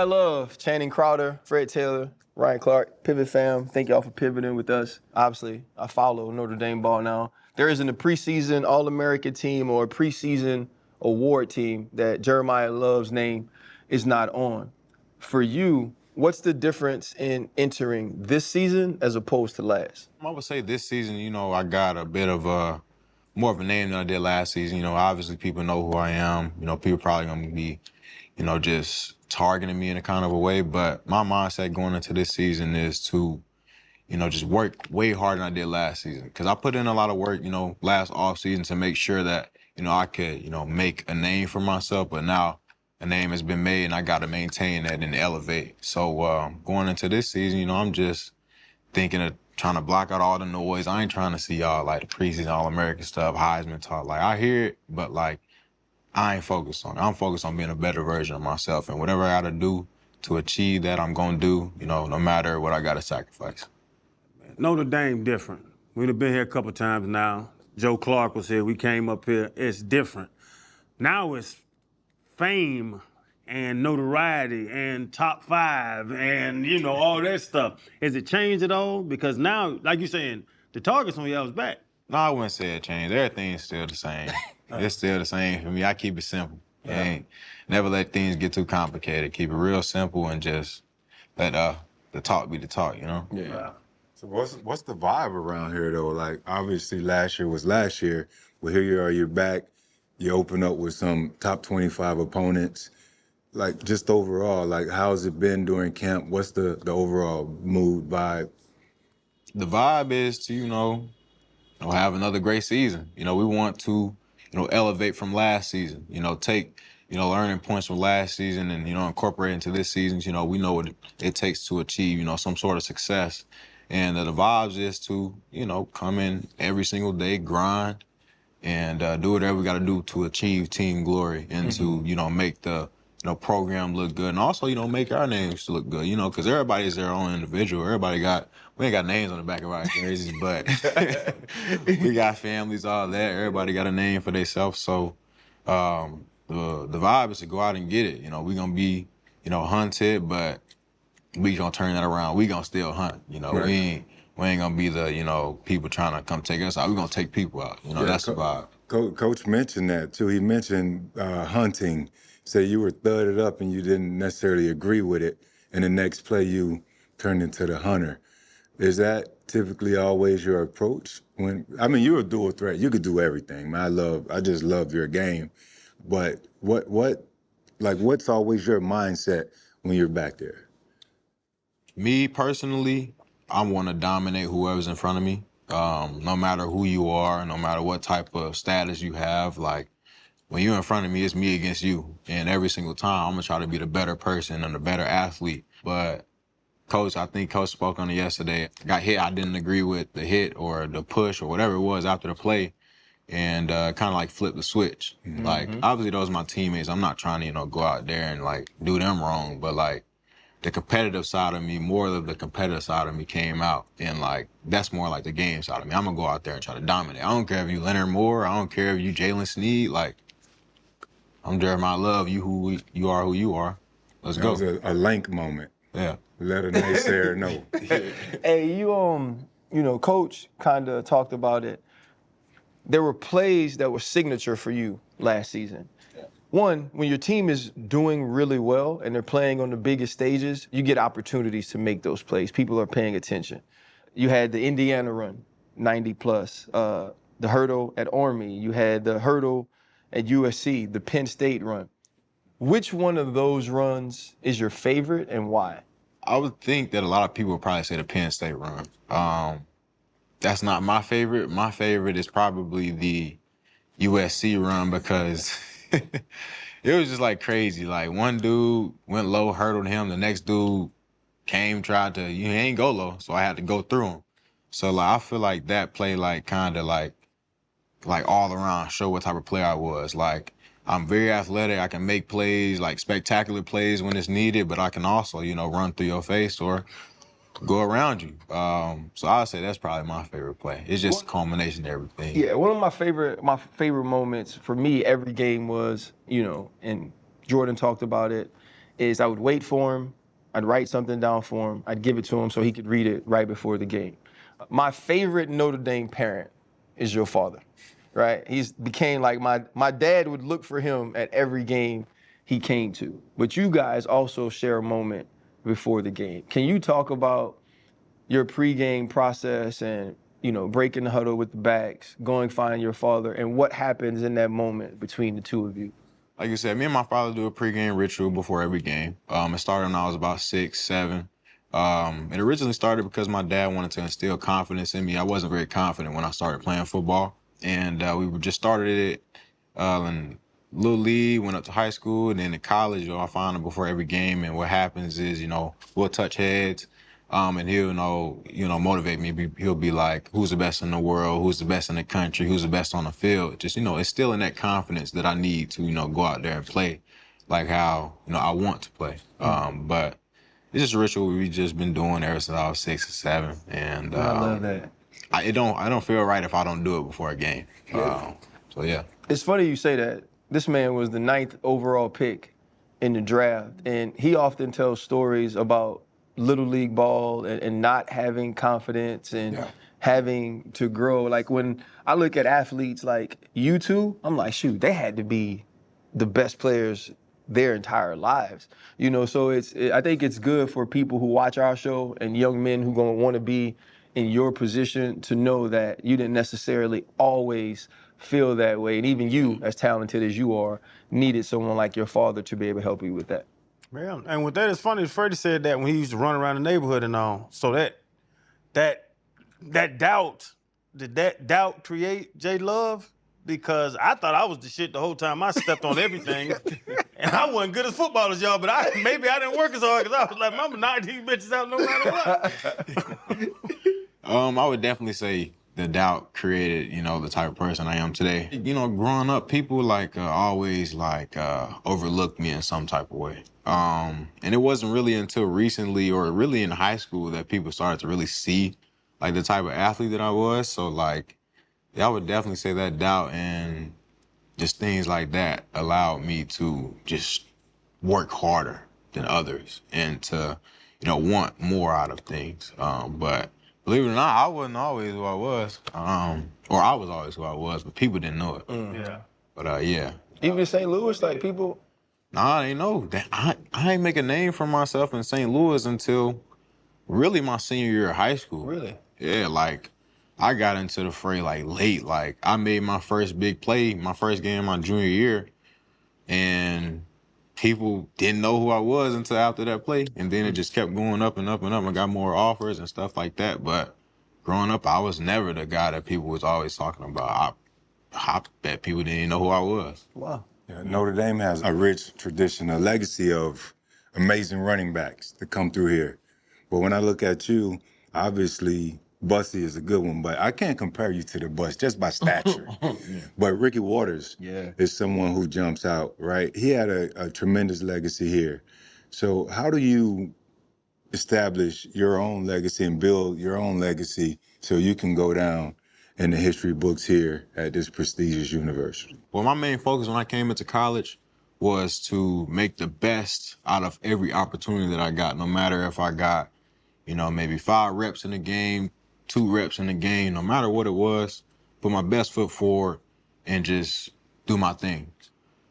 I love Channing Crowder, Fred Taylor, Ryan Clark, Pivot Fam. Thank y'all for pivoting with us. Obviously, I follow Notre Dame ball now. There isn't a preseason All-American team or a preseason award team that Jeremiyah Love's name is not on. For you, what's the difference in entering this season as opposed to last? I would say this season, I got a bit of more of a name than I did last season. Obviously people know who I am. People probably gonna be, just targeting me in a kind of a way. But my mindset going into this season is to, just work way harder than I did last season. Because I put in a lot of work, last off season to make sure that, I could, make a name for myself. But now a name has been made and I got to maintain that and elevate. So going into this season, I'm just thinking of trying to block out all the noise. I ain't trying to see y'all like the preseason All-American stuff, Heisman talk. Like I hear it, but like I ain't focused on it. I'm focused on being a better version of myself, and whatever I gotta do to achieve that, I'm gonna do, no matter what I gotta sacrifice. Notre Dame different. We've been here a couple times now. Joe Clark was here. We came up here. It's different. Now it's fame and notoriety and top five and, all that stuff. Has it changed at all? Because now, like you're saying, the target's on y'all's back. No, I wouldn't say it changed. Everything's still the same. It's still the same for me. I keep it simple. Never let things get too complicated. Keep it real simple and just let the talk be the talk, Yeah. So what's the vibe around here though? Like obviously last year was last year. Well, here you are, you're back. You open up with some top 25 opponents. Like just overall, like how's it been during camp? What's the overall mood, vibe? The vibe is to, have another great season. We want to, elevate from last season. Take, learning points from last season and, incorporate into this season. We know what it takes to achieve, some sort of success. And the vibes is to, come in every single day, grind, and do whatever we got to do to achieve team glory and to, make the, program look good. And also, make our names look good, because everybody is their own individual. We ain't got names on the back of our jerseys, but we got families, all that. Everybody got a name for themselves. So the vibe is to go out and get it. We gonna be, hunted, but we gonna turn that around. We gonna still hunt. Right. We ain't gonna be the, people trying to come take us out. We gonna take people out. That's the vibe. Coach mentioned that too. He mentioned hunting. Say you were thudded up and you didn't necessarily agree with it, and the next play you turned into the hunter. Is that typically always your approach? You're a dual threat. You could do everything, man. I just love your game. But what's always your mindset when you're back there? Me personally, I want to dominate whoever's in front of me. No matter who you are, no matter what type of status you have, like when you're in front of me, it's me against you. And every single time, I'm gonna try to be the better person and the better athlete. But I think Coach spoke on it yesterday. Got hit, I didn't agree with the hit or the push or whatever it was after the play, and kind of like flip the switch. Mm-hmm. Like, obviously those are my teammates. I'm not trying to, go out there and like do them wrong, but like the competitive side of me, more of the competitive side of me came out, and like that's more like the game side of me. I'm gonna go out there and try to dominate. I don't care if you Leonard Moore, I don't care if you Jalen Sneed, like I'm Jeremiah Love, who you are. Let's go. That was a Lank moment. Yeah. Let a naysayer know. Hey, Coach kind of talked about it. There were plays that were signature for you last season. Yeah. One, when your team is doing really well and they're playing on the biggest stages, you get opportunities to make those plays. People are paying attention. You had the Indiana run, 90 plus, the hurdle at Army. You had the hurdle at USC, the Penn State run. Which one of those runs is your favorite and why? I would think that a lot of people would probably say the Penn State run. That's not my favorite. My favorite is probably the USC run because it was just like crazy. Like one dude went low, hurdled him. The next dude tried to, he ain't go low, so I had to go through him. So like I feel like that play like kind of like all around show what type of player I was. Like I'm very athletic. I can make plays, like spectacular plays when it's needed, but I can also, run through your face or go around you. So I'd say that's probably my favorite play. It's just a culmination of everything. Yeah, one of my favorite moments for me every game was, and Jordan talked about it, is I would wait for him. I'd write something down for him. I'd give it to him so he could read it right before the game. My favorite Notre Dame parent is your father, right? He's became like my dad would look for him at every game he came to. But you guys also share a moment before the game. Can you talk about your pregame process and, you know, breaking the huddle with the backs, going find your father, and what happens in that moment between the two of you? Like you said, me and my father do a pregame ritual before every game. It started when I was about 6, 7. It originally started because my dad wanted to instill confidence in me. I wasn't very confident when I started playing football. And we just started it in Little League, went up to high school, and then in college, I found him before every game. And what happens is, we'll touch heads. And he'll motivate me. He'll be like, who's the best in the world? Who's the best in the country? Who's the best on the field? Just, instilling that confidence that I need to, go out there and play like how, I want to play. But it's just a ritual we've just been doing ever since I was 6 or 7. And I love that. I don't feel right if I don't do it before a game. So yeah. It's funny you say that. This man was the 9th overall pick in the draft, and he often tells stories about Little League ball and not having confidence and having to grow. Like when I look at athletes like you two, I'm like, shoot, they had to be the best players their entire lives. So I think it's good for people who watch our show and young men who gonna want to be in your position to know that you didn't necessarily always feel that way. And even you, as talented as you are, needed someone like your father to be able to help you with that. Yeah, and with that, it's funny. Freddie said that when he used to run around the neighborhood and all. So that doubt, did that doubt create J Love? Because I thought I was the shit the whole time. I stepped on everything, and I wasn't good as football as y'all. But maybe I didn't work as hard because I was like, I'm knocking these bitches out no matter what. I would definitely say the doubt created, the type of person I am today. Growing up, people always overlooked me in some type of way. And it wasn't really until recently or really in high school that people started to really see the type of athlete that I was. So I would definitely say that doubt and just things like that allowed me to just work harder than others and to, want more out of things. But believe it or not, I wasn't always who I was. Or I was always who I was, but people didn't know it. Yeah. But yeah. Even in St. Louis, people. Nah, they know that I ain't make a name for myself in St. Louis until really my senior year of high school. Really? Yeah, I got into the fray late. I made my first big play, my first game my junior year, and people didn't know who I was until after that play. And then it just kept going up and up and up. I got more offers and stuff like that. But growing up, I was never the guy that people was always talking about. I bet people didn't even know who I was. Wow. Yeah, Notre Dame has a rich tradition, a legacy of amazing running backs that come through here. But when I look at you, obviously Bussy is a good one, but I can't compare you to the Bus just by stature. But Ricky Waters is someone who jumps out, right? He had a tremendous legacy here. So how do you establish your own legacy and build your own legacy so you can go down in the history books here at this prestigious university? Well, my main focus when I came into college was to make the best out of every opportunity that I got, no matter if I got, maybe 5 reps in the game, 2 reps in the game, no matter what it was, put my best foot forward and just do my thing.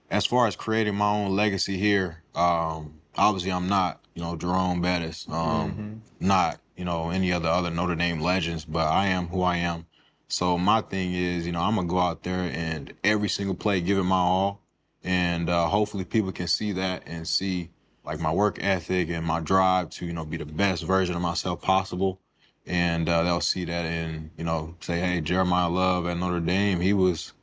As far as creating my own legacy here, obviously I'm not, Jerome Bettis, not, any other Notre Dame legends, but I am who I am. So my thing is, I'm going to go out there and every single play, give it my all. And hopefully people can see that and see my work ethic and my drive to, be the best version of myself possible. And they'll see that and, say, hey, Jeremiyah Love at Notre Dame, he was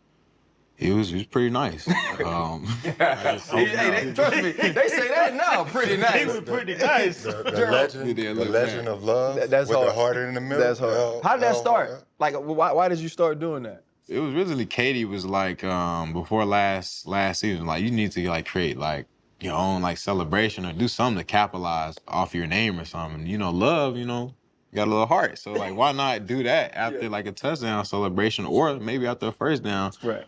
pretty nice. Hey, trust me, they say that now, pretty nice. He was pretty nice. The legend of Love That's with hard. the heart in the middle. That's hard. How did that start? Why did you start doing that? It was really Katie was before last season, you need to create your own celebration or do something to capitalize off your name or something. Love, got a little heart. So why not do that after a touchdown celebration or maybe after a first down? Right.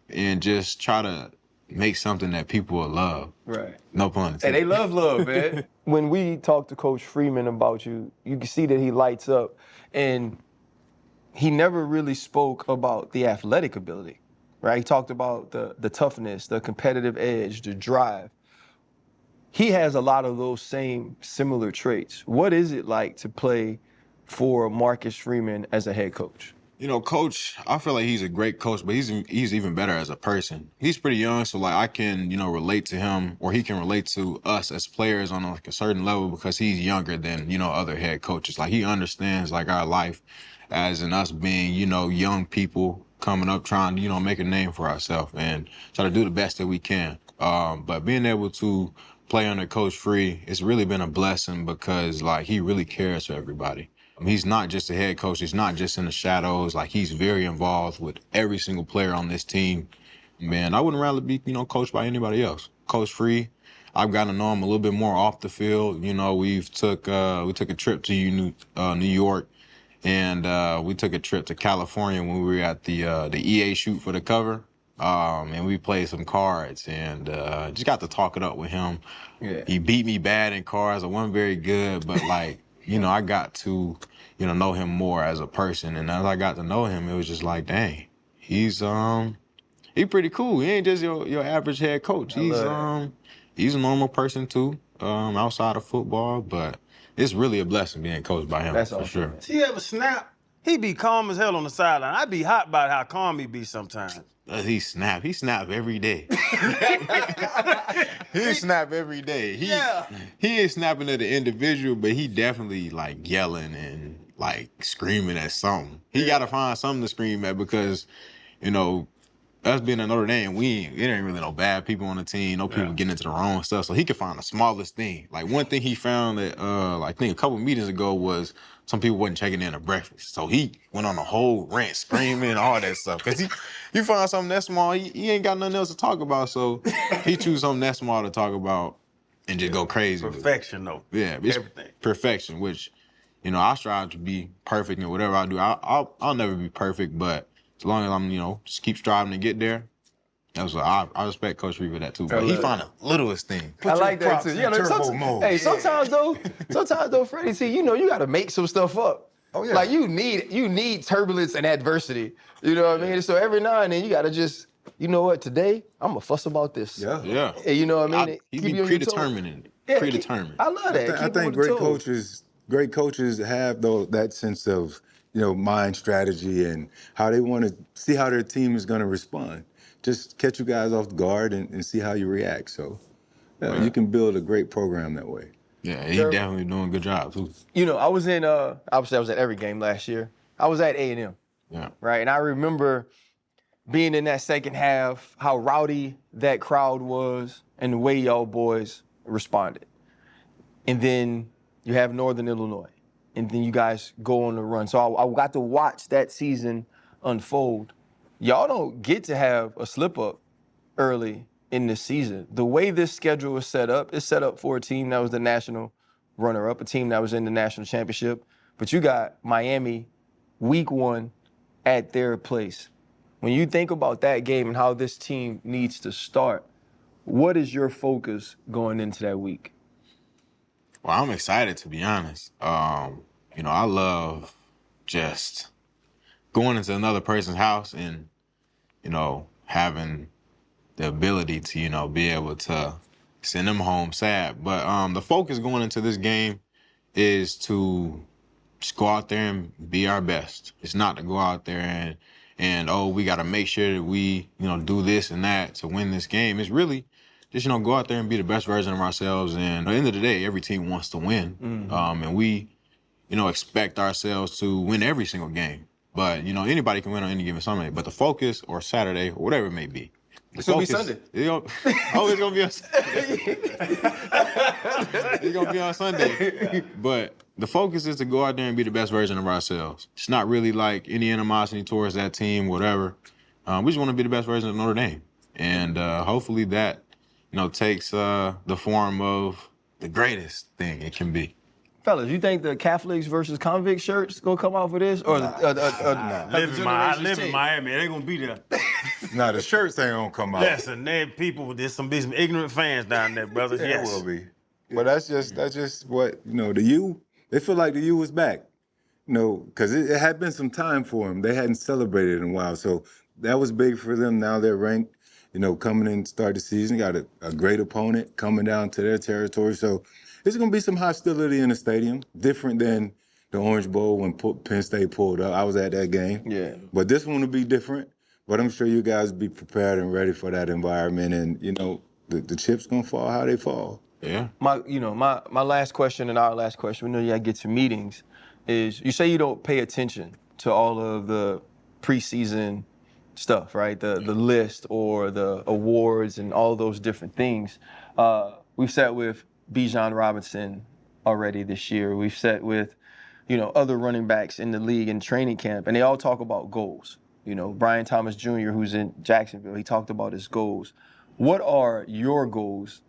And just try to make something that people will love. Right. No pun Hey, intended. they love, man. When we talk to Coach Freeman about you, you can see that he lights up, and he never really spoke about the athletic ability, right? He talked about the toughness, the competitive edge, the drive. He has a lot of those same similar traits. What is it like to play for Marcus Freeman as a head coach? You know, Coach, I feel like he's a great coach, but he's even better as a person. He's pretty young, so like I can, relate to him, or he can relate to us as players on like a certain level because he's younger than, other head coaches. Like he understands like our life as in us being, young people coming up trying to, make a name for ourselves and try to do the best that we can. But being able to play under Coach Free, it's really been a blessing because like he really cares for everybody. He's not just a head coach. He's not just in the shadows. Like he's very involved with every single player on this team. Man, I wouldn't rather be, coached by anybody else. Coach Free, I've gotten to know him a little bit more off the field. We took a trip to New York, and we took a trip to California when we were at the EA shoot for the cover. And we played some cards and just got to talk it up with him. Yeah. He beat me bad in cards. I wasn't very good, but like, I got to, know him more as a person. And as I got to know him, it was just like, dang, he's pretty cool. He ain't just your average head coach. He's a normal person too, outside of football, but it's really a blessing being coached by him. That's for awesome, sure. man. See, he ever snap? He be calm as hell on the sideline. I be hot about how calm he be sometimes. He snap every day. He snap every day. He ain't snapping at the individual, but he definitely like yelling and like screaming at something. He gotta find something to scream at because, us being at Notre Dame, it ain't really no bad people on the team, no people getting into the wrong stuff. So he could find the smallest thing. Like one thing he found that I think a couple meetings ago was some people wasn't checking in at breakfast. So he went on a whole rant, screaming, all that stuff. Cause you find something that small, he ain't got nothing else to talk about. So he choose something that small to talk about and just go crazy. Perfection, though. Yeah, it's Everything. perfection, which, I strive to be perfect in whatever I do. I'll never be perfect, but as long as I'm, just keep striving to get there, that's what I respect Coach Free for that too. But he found the littlest thing. I like that too. turbo mode. Hey, sometimes though, Freddie, see, you got to make some stuff up. Oh, yeah. Like you need turbulence and adversity. You know what I mean? So every now and then you got to just, you know what? Today I'm gonna fuss about this. Yeah. Yeah. Hey, you know what I mean? He Keep be you on your toes. predetermined in it. Yeah, Predetermined. I love that. I Keep think on the great toes. coaches have that sense of, mind strategy and how they want to see how their team is going to respond. Just catch you guys off guard and see how you react. So you can build a great program that way. Yeah, he definitely doing a good job too. I was in obviously I was at every game last year. I was at A&M. Yeah. Right? And I remember being in that second half, how rowdy that crowd was and the way y'all boys responded. And then you have Northern Illinois. And then you guys go on the run. So I got to watch that season unfold. Y'all don't get to have a slip up early in the season. The way this schedule is set up, it's set up for a team that was the national runner-up, a team that was in the national championship. But you got Miami week 1 at their place. When you think about that game and how this team needs to start, what is your focus going into that week? Well, I'm excited to be honest. I love just going into another person's house and, having the ability to, be able to send them home sad. But the focus going into this game is to just go out there and be our best. It's not to go out there and we got to make sure that we, do this and that to win this game. It's really just, go out there and be the best version of ourselves. And at the end of the day, every team wants to win. Mm-hmm. And we, expect ourselves to win every single game. But, anybody can win on any given Sunday. But the focus or Saturday or whatever it may be. It's going to be Sunday. It's going to be on Sunday. It's going to be on Sunday. But the focus is to go out there and be the best version of ourselves. It's not really like any animosity towards that team, whatever. We just want to be the best version of Notre Dame. And hopefully that, takes the form of the greatest thing it can be. Fellas, you think the Catholics versus convict shirts gonna come off of this? Or I live in Miami. They ain't gonna be there. Now the shirts ain't gonna come out. Listen, there people, there's some ignorant fans down there, brothers. Yeah, Yes. it will be. But that's just what, the U, they feel like the U was back. Because it had been some time for them. They hadn't celebrated in a while. So that was big for them. Now they're ranked, coming in to start the season. Got a great opponent coming down to their territory. So there's going to be some hostility in the stadium, different than the Orange Bowl when Penn State pulled up. I was at that game. Yeah. But this one will be different. But I'm sure you guys will be prepared and ready for that environment. And, the chips going to fall how they fall. Yeah. My last question and our last question, we know you gotta get to meetings, is you say you don't pay attention to all of the preseason stuff, right? The list or the awards and all those different things. We've sat with Bijan Robinson already this year. We've sat with, other running backs in the league in training camp, and they all talk about goals. Brian Thomas Jr., who's in Jacksonville, he talked about his goals. What are your goals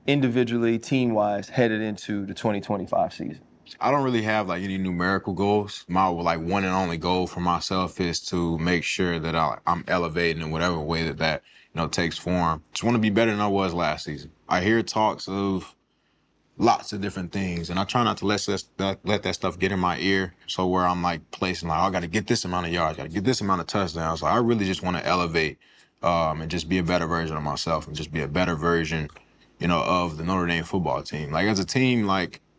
individually, team-wise, headed into the 2025 season? I don't really have like any numerical goals. My one and only goal for myself is to make sure that I'm elevating in whatever way that takes form. Just want to be better than I was last season. I hear talks of lots of different things, and I try not to let that stuff get in my ear. So where I'm like placing I got to get this amount of yards, got to get this amount of touchdowns. I really just want to elevate and just be a better version of myself and just be a better version, of the Notre Dame football team. Like as a team,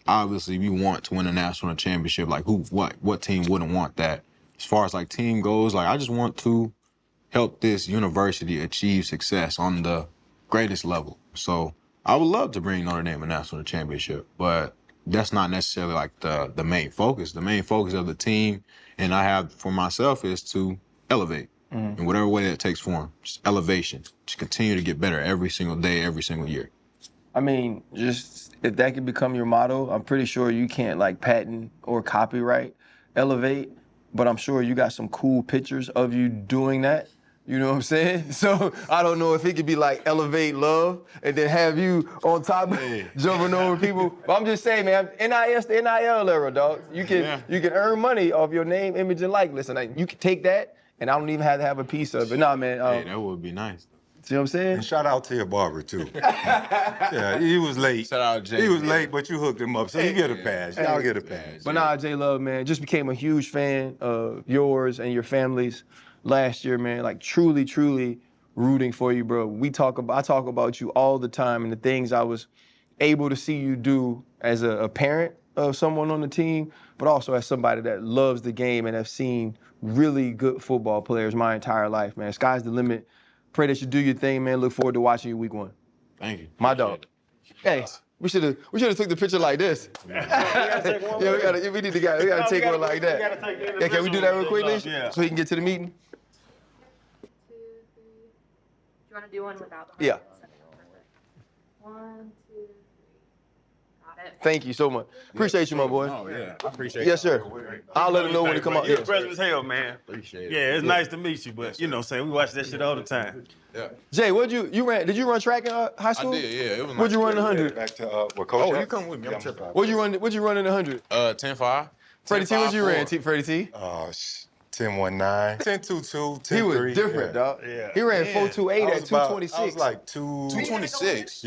obviously we want to win a national championship. What team wouldn't want that? As far as team goes, I just want to help this university achieve success on the greatest level. So I would love to bring Notre Dame a national championship, but that's not necessarily the main focus. The main focus of the team and I have for myself is to elevate in whatever way that takes form. Just elevation. Just continue to get better every single day, every single year. I mean, just if that could become your motto, I'm pretty sure you can't patent or copyright elevate, but I'm sure you got some cool pictures of you doing that. You know what I'm saying? So I don't know if it could be elevate love and then have you on top jumping over people. But I'm just saying, man, NIS the NIL era, dog. You can earn money off your name, image, and likeness. And you can take that, and I don't even have to have a piece of it. Nah, man. Hey, that would be nice. See what I'm saying? And shout out to your barber, too. Yeah, he was late. Shout out Jay. He was late, but you hooked him up, so you get a pass. Y'all get a pass. But nah, J-Love, man, just became a huge fan of yours and your family's last year, man. Truly, truly rooting for you, bro. I talk about you all the time and the things I was able to see you do as a parent of someone on the team, but also as somebody that loves the game and have seen really good football players my entire life, man. Sky's the limit. Pray that you do your thing, man. Look forward to watching you week 1. Thank you. My dog. Hey, we should have took the picture like this. We need to take one like that. Yeah, can we do that real quickly? Yeah. So he can get to the meeting? 2, 3. Do you want to do one without the Yeah. heart? 1, 2, 3. Got it. Thank you so much. Appreciate you, my boy. Oh, yeah. I appreciate it. Yes, sir. I'll let him know when he come out. You're Yeah. impressive as hell, man. Appreciate it. Yeah, it's nice to meet you, but saying we watch that shit all the time. Yeah. Jay, did you run track in high school? I did, yeah. It was What'd you nice. run in 100? Back to what Coach Oh, you asked? come with me. I'm tripping. What'd you run in 100? 10-5. Freddie T, what you ran? 10-5-4. Freddie T? 10-19, 10-2-2, 10-3. He was different, dog. Yeah. He ran Yeah. 4.28 I at was about- 226. I was like 2... 226.